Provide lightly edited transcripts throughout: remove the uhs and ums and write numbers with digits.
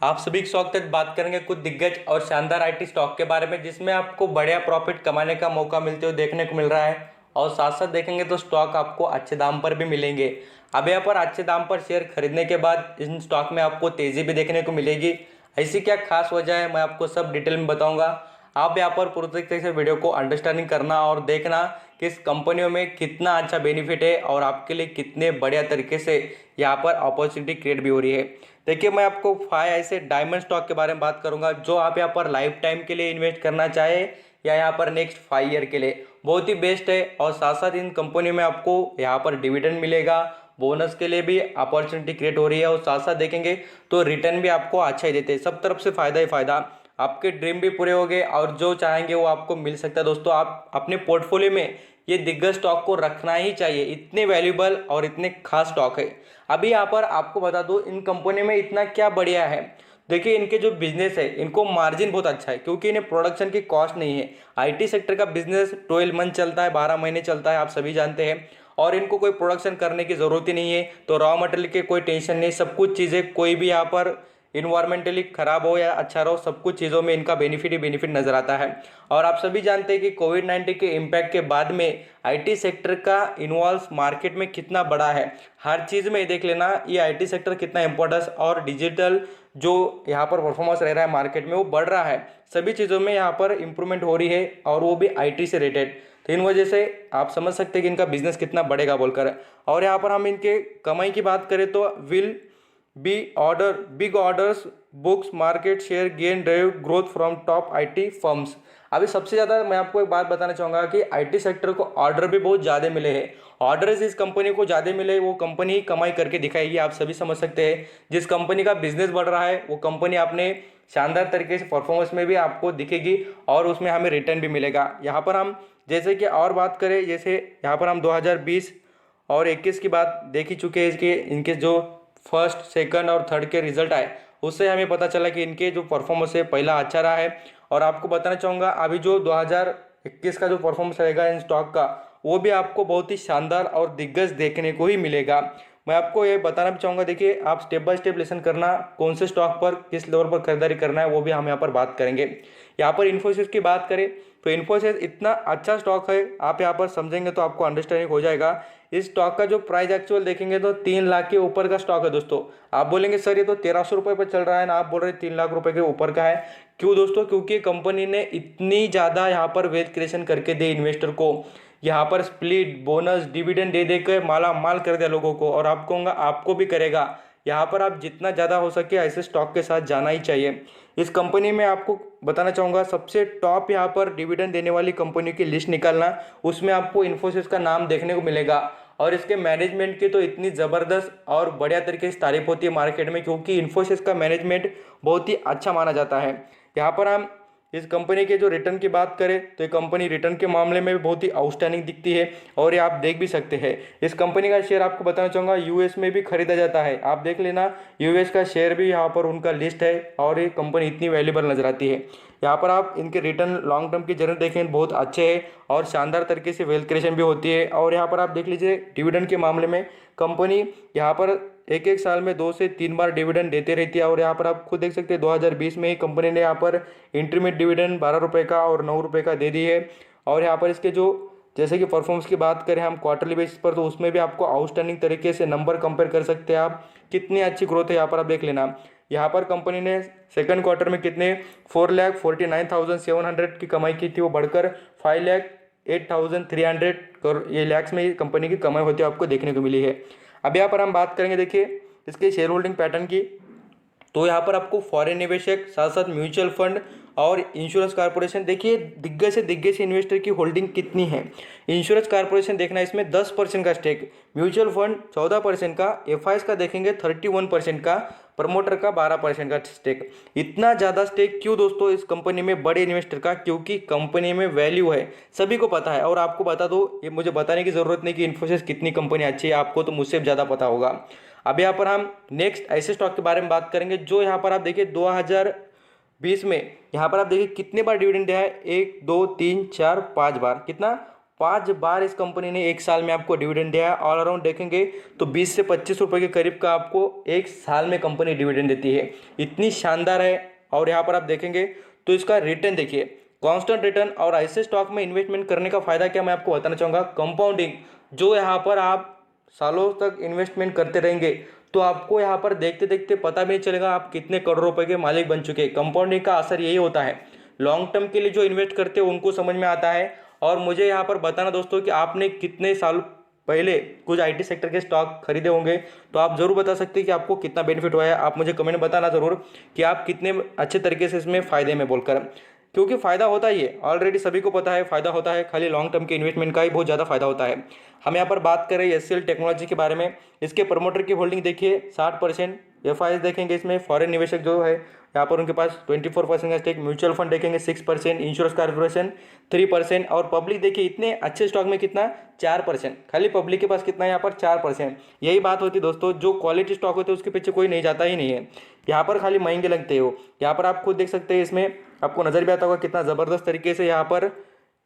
आप सभी के स्वागत है। बात करेंगे कुछ दिग्गज और शानदार आईटी स्टॉक के बारे में जिसमें आपको बढ़िया प्रॉफिट कमाने का मौका मिलते हुए देखने को मिल रहा है। और साथ साथ देखेंगे तो स्टॉक आपको अच्छे दाम पर भी मिलेंगे। अब यहाँ पर अच्छे दाम पर शेयर खरीदने के बाद इन स्टॉक में आपको तेजी भी देखने को मिलेगी। ऐसी क्या खास वजह है, मैं आपको सब डिटेल में बताऊंगा। आप यहाँ पर पूरी तरीके से वीडियो को अंडरस्टैंडिंग करना और देखना कि इस कंपनियों में कितना अच्छा बेनिफिट है और आपके लिए कितने बढ़िया तरीके से यहाँ पर अपॉर्चुनिटी क्रिएट भी हो रही है। देखिए, मैं आपको 5 ऐसे डायमंड स्टॉक के बारे में बात करूंगा जो आप यहाँ पर लाइफ टाइम के लिए इन्वेस्ट करना चाहे या यहाँ पर नेक्स्ट 5 ईयर के लिए बहुत ही बेस्ट है। और साथ साथ इन कंपनी में आपको यहाँ पर डिविडेंड मिलेगा, बोनस के लिए भी अपॉर्चुनिटी क्रिएट हो रही है और साथ साथ देखेंगे तो रिटर्न भी आपको अच्छा ही देते हैं। सब तरफ से फायदा ही फायदा, आपके ड्रीम भी पूरे हो गए और जो चाहेंगे वो आपको मिल सकता है। दोस्तों, आप अपने पोर्टफोलियो में ये दिग्गज स्टॉक को रखना ही चाहिए, इतने वैल्यूबल और इतने खास स्टॉक है। अभी यहाँ पर आपको बता दूं इन कंपनी में इतना क्या बढ़िया है। देखिए, इनके जो बिजनेस है इनको मार्जिन बहुत अच्छा है क्योंकि इन्हें प्रोडक्शन की कॉस्ट नहीं है। आईटी सेक्टर का बिजनेस 12 मंथ चलता है, 12 महीने चलता है, आप सभी जानते हैं। और इनको कोई प्रोडक्शन करने की ज़रूरत ही नहीं है, तो रॉ मटेरियल की कोई टेंशन नहीं। सब कुछ चीज़ें कोई भी यहाँ पर इन्वायरमेंटली खराब हो या अच्छा रहो, सब कुछ चीज़ों में इनका बेनिफिट ही बेनिफिट नजर आता है। और आप सभी जानते हैं कि कोविड-19 के इम्पैक्ट के बाद में आईटी सेक्टर का इन्वॉल्व मार्केट में कितना बड़ा है। हर चीज़ में देख लेना ये आईटी सेक्टर कितना इंपॉर्टेंस और डिजिटल जो यहाँ पर परफॉर्मेंस रह रहा है मार्केट में वो बढ़ रहा है। सभी चीज़ों में यहाँ पर इंप्रूवमेंट हो रही है और वो भी आईटी से रिलेटेड। तो इन वजह से आप समझ सकते हैं कि इनका बिजनेस कितना बढ़ेगा बोलकर। और यहाँ पर हम इनके कमाई की बात करें तो will be order big orders books market share gain drive growth from top IT firms. अभी सबसे ज़्यादा मैं आपको एक बात बताना चाहूँगा कि आईटी सेक्टर को ऑर्डर भी बहुत ज़्यादा मिले हैं। ऑर्डर्स इस कंपनी को ज़्यादा मिले वो कंपनी ही कमाई करके दिखाएगी, आप सभी समझ सकते हैं। जिस कंपनी का बिजनेस बढ़ रहा है वो कंपनी अपने शानदार तरीके से परफॉर्मेंस में भी आपको दिखेगी और उसमें हमें रिटर्न भी मिलेगा। यहाँ पर हम जैसे कि और बात करें, जैसे यहाँ पर हम 2020 और 21 की बात देख ही चुके हैं। इसके इनके जो फर्स्ट सेकंड और थर्ड के रिजल्ट आए उससे हमें पता चला कि इनके जो परफॉर्मेंस है पहला अच्छा रहा है। और आपको बताना चाहूँगा अभी जो 2021 का जो परफॉर्मेंस रहेगा इन स्टॉक का वो भी आपको बहुत ही शानदार और दिग्गज देखने को ही मिलेगा। मैं आपको ये बताना भी चाहूँगा, देखिए आप स्टेप बाय स्टेप लेसन करना, कौन से स्टॉक पर किस लेवल पर खरीदारी करना है वो भी हम यहाँ पर बात करेंगे। यहाँ पर इन्फोसिस की बात करें तो इन्फोसिस इतना अच्छा स्टॉक है, आप यहाँ पर समझेंगे तो आपको अंडरस्टैंडिंग हो जाएगा। इस स्टॉक का जो प्राइस एक्चुअल देखेंगे तो 3 लाख के ऊपर का स्टॉक है दोस्तों। आप बोलेंगे सर ये तो 1300 रुपये पर चल रहा है ना, आप बोल रहे 3 लाख रुपए के ऊपर का है। क्यों दोस्तों? क्योंकि कंपनी ने इतनी ज़्यादा यहाँ पर वेल्थ क्रिएशन करके दे इन्वेस्टर को, यहाँ पर स्प्लिट बोनस डिविडेंड दे देकर माला माल कर दिया लोगों को। और आप कहूँगा आपको भी करेगा। यहाँ पर आप जितना ज़्यादा हो सके ऐसे स्टॉक के साथ जाना ही चाहिए। इस कंपनी में आपको बताना चाहूँगा सबसे टॉप यहाँ पर डिविडेंड देने वाली कंपनी की लिस्ट निकालना, उसमें आपको इन्फोसिस का नाम देखने को मिलेगा। और इसके मैनेजमेंट की तो इतनी ज़बरदस्त और बढ़िया तरीके से तारीफ होती है मार्केट में क्योंकि इन्फोसिस का मैनेजमेंट बहुत ही अच्छा माना जाता है। यहाँ पर हम इस कंपनी के जो रिटर्न की बात करें तो ये कंपनी रिटर्न के मामले में भी बहुत ही आउटस्टैंडिंग दिखती है और ये आप देख भी सकते हैं। इस कंपनी का शेयर आपको बताना चाहूँगा यूएस में भी खरीदा जाता है, आप देख लेना यूएस का शेयर भी यहाँ पर उनका लिस्ट है और ये कंपनी इतनी वैल्यूबल नजर आती है। यहाँ पर आप इनके रिटर्न लॉन्ग टर्म की जर्नी देखें बहुत अच्छे हैं और शानदार तरीके से वेल्थ क्रिएशन भी होती है। और यहाँ पर आप देख लीजिए डिविडेंड के मामले में कंपनी यहाँ पर एक एक साल में 2 से 3 बार डिविडेंड देते रहती है। और यहाँ पर आप खुद देख सकते हैं 2020 में ही कंपनी ने यहाँ पर इंटरमीडिएट डिविडेंड 12 रुपये का और 9 रुपये का दे दी है। और यहाँ पर इसके जो जैसे कि परफॉर्मेंस की बात करें हम क्वार्टरली बेसिस पर तो उसमें भी आपको आउटस्टैंडिंग तरीके से नंबर कंपेयर कर सकते हैं आप, कितनी अच्छी ग्रोथ है यहाँ पर आप देख लेना। यहाँ पर कंपनी ने सेकंड क्वार्टर में कितने 4,49,700 की कमाई की थी, वो बढ़कर 5,08,300 करोड़ ये लैक्स में कंपनी की कमाई होती है आपको देखने को मिली है। अब यहाँ पर हम बात करेंगे देखिए इसके शेयर होल्डिंग पैटर्न की, तो यहाँ पर आपको फॉरेन निवेशक साथ साथ म्यूचुअल फंड और इंश्योरेंस कॉर्पोरेशन, देखिए दिग्गज से दिग्गज इन्वेस्टर की होल्डिंग कितनी है। इंश्योरेंस कॉर्पोरेशन देखना इसमें 10% का स्टेक, म्यूचुअल फंड 14% का, एफआईएस का देखेंगे 31% का, प्रमोटर का 12% का स्टेक। इतना ज़्यादा स्टेक क्यों दोस्तों इस कंपनी में बड़े इन्वेस्टर का? क्योंकि कंपनी में वैल्यू है, सभी को पता है। और आपको बता दो, ये मुझे बताने की ज़रूरत नहीं कि इन्फोसिस कितनी कंपनी अच्छी है, आपको तो मुझसे ज़्यादा पता होगा। अब यहाँ पर हम नेक्स्ट ऐसे स्टॉक के बारे में बात करेंगे जो यहाँ पर आप देखिए 2020 में यहाँ पर आप देखिए कितने बार डिविडेंड दिया है, 1 2 3 4 5 बार, कितना 5 बार इस कंपनी ने एक साल में आपको डिविडेंड दिया है। ऑल अराउंड देखेंगे तो 20 से 25 रुपये के करीब का आपको एक साल में कंपनी डिविडेंड देती है, इतनी शानदार है। और यहाँ पर आप देखेंगे तो इसका रिटर्न देखिए, कांस्टेंट रिटर्न। और ऐसे स्टॉक में इन्वेस्टमेंट करने का फायदा क्या मैं आपको बताना चाहूँगा, कंपाउंडिंग। जो यहाँ पर आप सालों तक इन्वेस्टमेंट करते रहेंगे तो आपको यहाँ पर देखते देखते पता भी नहीं चलेगा आप कितने करोड़ रुपए के मालिक बन चुके हैं। कंपाउंडिंग का असर यही होता है, लॉन्ग टर्म के लिए जो इन्वेस्ट करते हैं उनको समझ में आता है। और मुझे यहाँ पर बताना दोस्तों कि आपने कितने साल पहले कुछ आईटी सेक्टर के स्टॉक खरीदे होंगे, तो आप जरूर बता सकते हैं कि आपको कितना बेनिफिट हुआ है। आप मुझे कमेंट में बताना जरूर कि आप कितने अच्छे तरीके से इसमें फायदे में बोलकर, क्योंकि फ़ायदा होता ही है, ऑलरेडी सभी को पता है फ़ायदा होता है, खाली लॉन्ग टर्म के इन्वेस्टमेंट का ही बहुत ज़्यादा फायदा होता है। हम यहाँ पर बात करें एचसीएल टेक्नोलॉजी के बारे में, इसके प्रमोटर की होल्डिंग देखिए 60%। एफआईएस देखेंगे इसमें फॉरेन निवेशक जो है यहाँ पर उनके पास 24% का स्टेक, म्यूचुअल फंड देखेंगे 6%, इंश्योरेंस कॉर्पोरेशन 3%, और पब्लिक देखिए इतने अच्छे स्टॉक में कितना 4%, खाली पब्लिक के पास कितना है यहाँ पर 4%। यही बात होती है दोस्तों, जो क्वालिटी स्टॉक होते हैं उसके पीछे कोई नहीं जाता ही नहीं है, यहाँ पर खाली महंगे लगते हो। यहाँ पर आप खुद देख सकते हैं, इसमें आपको नजर भी आता होगा कितना ज़बरदस्त तरीके से यहाँ पर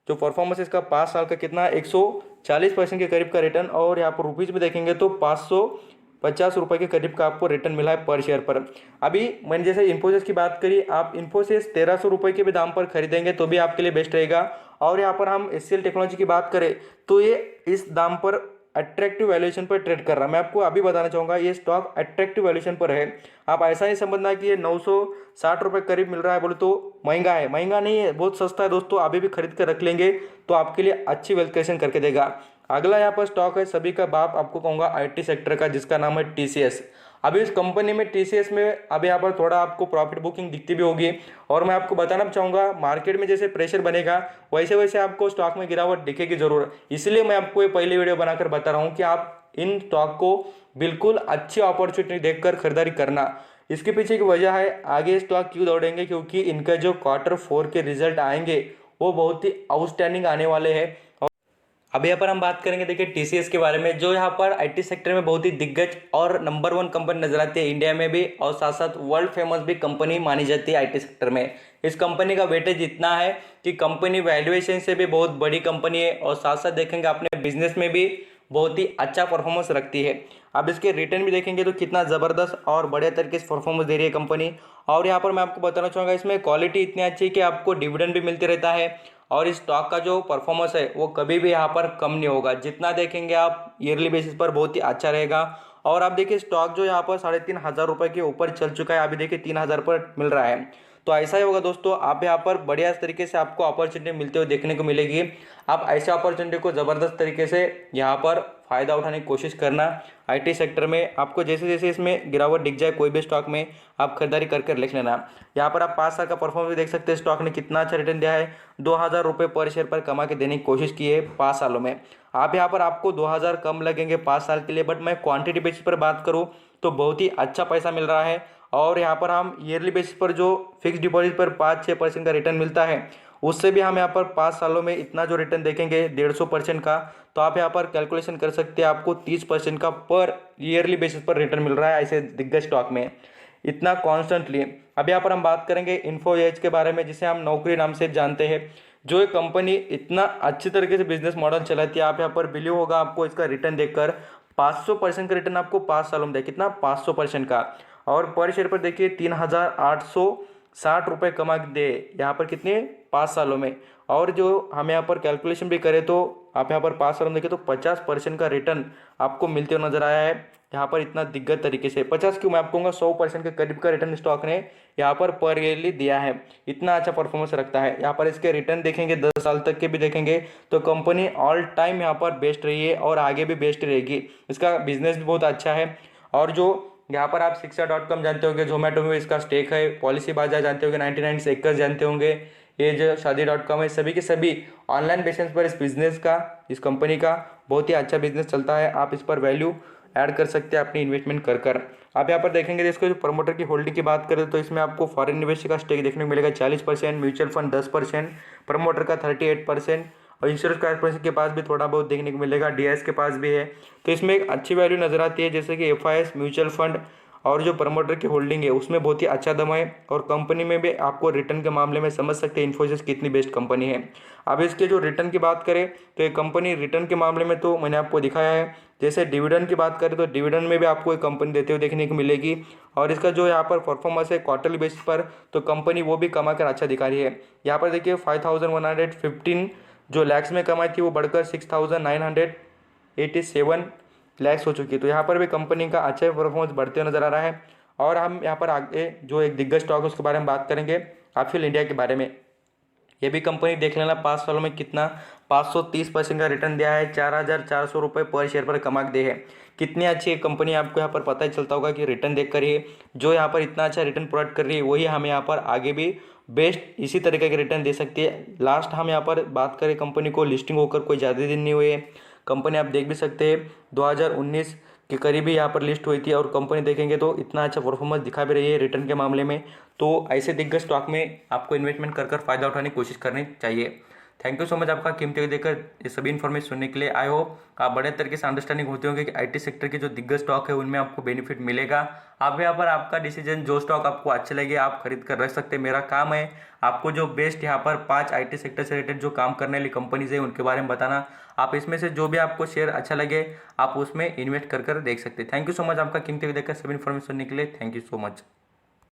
जो परफॉर्मेंस इसका 5 साल का कितना 140% के करीब का रिटर्न। और यहाँ पर रुपीज़ में देखेंगे तो 550 रुपये के करीब का आपको रिटर्न मिला है पर शेयर पर। अभी मैंने जैसे इन्फोसिस की बात करी, आप इन्फोसिस 1300 रुपये के भी दाम पर खरीदेंगे तो भी आपके लिए बेस्ट रहेगा। और यहाँ पर हम एचसीएल टेक्नोलॉजी की बात करें तो ये इस दाम पर अट्रैक्टिव वैल्यूएशन पर ट्रेड कर रहा है। मैं आपको अभी बताना चाहूँगा ये स्टॉक अट्रैक्टिव वैल्यूएशन पर है। आप ऐसा नहीं समझना कि ये 960 रुपये करीब मिल रहा है बोले तो महंगा है, महंगा नहीं है, बहुत सस्ता है दोस्तों। अभी भी खरीद कर रख लेंगे तो आपके लिए अच्छी वेल्थ क्रिएशन करके देगा। अगला यहाँ पर स्टॉक है सभी का बाप, आपको कहूँगा आईटी सेक्टर का, जिसका नाम है टीसीएस। अभी इस कंपनी में टीसीएस में अभी यहाँ पर थोड़ा आपको प्रॉफिट बुकिंग दिखती भी होगी। और मैं आपको बताना चाहूँगा मार्केट में जैसे प्रेशर बनेगा वैसे वैसे आपको स्टॉक में गिरावट दिखेगी जरूर, इसलिए मैं आपको ये पहले वीडियो बनाकर बता रहा हूँ कि आप इन स्टॉक को बिल्कुल अच्छी अपॉर्चुनिटी देखकर खरीदारी करना। इसके पीछे की वजह है आगे स्टॉक क्यों दौड़ेंगे, क्योंकि इनका जो Q4 के रिजल्ट आएंगे वो बहुत ही आउटस्टैंडिंग आने वाले हैं। अब यहाँ पर हम बात करेंगे देखिए टीसीएस के बारे में, जो यहाँ पर आईटी सेक्टर में बहुत ही दिग्गज और नंबर 1 कंपनी नजर आती है इंडिया में भी, और साथ साथ वर्ल्ड फेमस भी कंपनी मानी जाती है आईटी सेक्टर में। इस कंपनी का वेटेज इतना है कि कंपनी वैल्यूएशन से भी बहुत बड़ी कंपनी है, और साथ साथ देखेंगे अपने बिजनेस में भी बहुत ही अच्छा परफॉर्मेंस रखती है। अब इसके रिटर्न भी देखेंगे तो कितना ज़बरदस्त और बढ़िया तरीके से परफॉर्मेंस दे रही है कंपनी। और यहाँ पर मैं आपको बताना चाहूँगा इसमें क्वालिटी इतनी अच्छी है कि आपको डिविडेंड भी मिलते रहता है, और इस स्टॉक का जो परफॉर्मेंस है वो कभी भी यहाँ पर कम नहीं होगा। जितना देखेंगे आप ईयरली बेसिस पर बहुत ही अच्छा रहेगा। और आप देखिए स्टॉक जो यहाँ पर 3500 रुपये के ऊपर चल चुका है, अभी देखिए 3000 पर मिल रहा है। तो ऐसा ही होगा दोस्तों, आप यहाँ पर बढ़िया तरीके से आपको अपॉर्चुनिटी मिलते हुए देखने को मिलेगी। आप ऐसे अपॉर्चुनिटी को ज़बरदस्त तरीके से यहाँ पर फ़ायदा उठाने की कोशिश करना। आईटी सेक्टर में आपको जैसे जैसे इसमें गिरावट दिख जाए कोई भी स्टॉक में, आप खरीदारी करके लिख लेना। यहाँ पर आप 5 साल का परफॉर्मेंस देख सकते हैं, स्टॉक ने कितना अच्छा रिटर्न दिया है, 2000 रुपये पर शेयर पर कमा के देने की कोशिश की है 5 सालों में। आप यहाँ पर आपको 2000 कम लगेंगे 5 साल के लिए, बट मैं क्वांटिटी बेसिस पर बात करूँ तो बहुत ही अच्छा पैसा मिल रहा है। और यहाँ पर हम ईयरली बेसिस पर जो फिक्स डिपॉजिट पर 5-6% का रिटर्न मिलता है, उससे भी हम यहाँ पर 5 सालों में इतना जो रिटर्न देखेंगे 150% का, तो आप यहाँ पर कैलकुलेशन कर सकते हैं, आपको 30% का पर ईयरली बेसिस पर रिटर्न मिल रहा है ऐसे दिग्गज स्टॉक में, इतना कॉन्स्टेंटली। अब यहाँ पर हम बात करेंगे इन्फो एज के बारे में, जिसे हम नौकरी नाम से जानते हैं। जो एक कंपनी इतना अच्छी तरीके से बिजनेस मॉडल चलाती है, आप यहाँ पर बिलीव होगा आपको इसका रिटर्न देखकर, 500% का रिटर्न आपको 5 सालों में दे, कितना 500% का। और पर शेयर पर देखिए 3860 रुपये कमा दे यहाँ पर कितने 5 सालों में। और जो हम यहाँ पर कैलकुलेशन भी करें तो आप यहाँ पर 5 सालों में देखें तो 50% का रिटर्न आपको मिलते हुए नजर आया है यहाँ पर इतना दिग्गज तरीके से। 50 क्यों, मैं आपको कहूँगा 100% के करीब का रिटर्न स्टॉक ने यहाँ पर ईयरली दिया है, इतना अच्छा परफॉर्मेंस रखता है। यहाँ पर इसके रिटर्न देखेंगे 10 साल तक के भी देखेंगे तो कंपनी ऑल टाइम यहाँ पर बेस्ट रही है और आगे भी बेस्ट रहेगी। इसका बिजनेस भी बहुत अच्छा है। और जो यहाँ पर आप शिक्षा.com जानते होंगे, जोमेटो में इसका स्टेक है, पॉलिसी बाजार जानते होंगे, 99 सेक्टर्स जानते होंगे, ये जो शादी.com है, सभी के सभी ऑनलाइन बेसिस पर इस बिजनेस का, इस कंपनी का बहुत ही अच्छा बिजनेस चलता है। आप इस पर वैल्यू ऐड कर सकते हैं अपनी इन्वेस्टमेंट कर कर। आप यहाँ पर देखेंगे इसको जो प्रमोटर की होल्डिंग की बात करें तो इसमें आपको फॉरेन निवेश का स्टेक देखने को मिलेगा 40%, म्यूचुअल फंड 10%, प्रमोटर का 38%, और इंश्योरेंस कॉर्पोरेशन के पास भी थोड़ा बहुत देखने को मिलेगा, डीआईएस के पास भी है। तो इसमें एक अच्छी वैल्यू नजर आती है, जैसे कि एफआईएस, म्यूचुअल फंड और जो प्रमोटर की होल्डिंग है उसमें बहुत ही अच्छा दम है, और कंपनी में भी आपको रिटर्न के मामले में समझ सकते हैं इन्फोसिस कितनी बेस्ट कंपनी है। अब इसके जो रिटर्न की बात करें तो ये कंपनी रिटर्न के मामले में तो मैंने आपको दिखाया है। जैसे डिविडेंड की बात करें तो डिविडेंड में भी आपको एक कंपनी देते हुए देखने को मिलेगी, और इसका जो यहाँ पर परफॉर्मेंस है क्वार्टरली बेसिस पर, तो कंपनी वो भी कमा कर अच्छा दिखा रही है। यहाँ पर देखिए 5115 जो लैक्स में कमाई थी वो बढ़कर 6987 लैक्स हो चुकी है। तो यहाँ पर भी कंपनी का अच्छा परफॉर्मेंस बढ़ते हुए नजर आ रहा है। और हम यहाँ पर आगे जो एक दिग्गज स्टॉक है उसके बारे में बात करेंगे, आफिल इंडिया के बारे में। ये भी कंपनी देख लेना 5 सालों में कितना 530% का रिटर्न दिया है, 4400 रुपये पर शेयर पर कमा के दे है। कितनी अच्छी कंपनी आपको यहाँ पर पता ही चलता होगा कि रिटर्न देख कर ही जो यहाँ पर इतना अच्छा रिटर्न प्रोवाइड कर रही है वही हमें यहाँ पर आगे भी बेस्ट इसी तरीके के रिटर्न दे सकती है। लास्ट हम यहाँ पर बात करें कंपनी को लिस्टिंग होकर कोई ज़्यादा दिन नहीं हुए है। कंपनी आप देख भी सकते हैं 2019 के करीब ही यहाँ पर लिस्ट हुई थी, और कंपनी देखेंगे तो इतना अच्छा परफॉर्मेंस दिखा भी रही है रिटर्न के मामले में। तो ऐसे दिग्गज स्टॉक में आपको इन्वेस्टमेंट कर फ़ायदा उठाने की कोशिश करनी चाहिए। थैंक यू सो मच आपका कीमती वक्त देकर ये सभी इन्फॉर्मेशन सुनने के लिए। आई होप आप बड़े तरीके से अंडरस्टैंडिंग होते होंगे कि आईटी सेक्टर के जो दिग्गज स्टॉक है उनमें आपको बेनिफिट मिलेगा। आप यहाँ पर आपका डिसीजन जो स्टॉक आपको अच्छे लगे आप खरीद कर रख सकते हैं। मेरा काम है आपको जो बेस्ट यहाँ पर 5 आईटी सेक्टर से रिलेटेड जो काम करने वाली कंपनीज है उनके बारे में बताना। आप इसमें से जो भी आपको शेयर अच्छा लगे आप उसमें इन्वेस्ट कर देख सकते हैं। थैंक यू सो मच आपका कीमती वक्त देकर सभी इन्फॉर्मेशन सुनने के लिए। Thank you so much.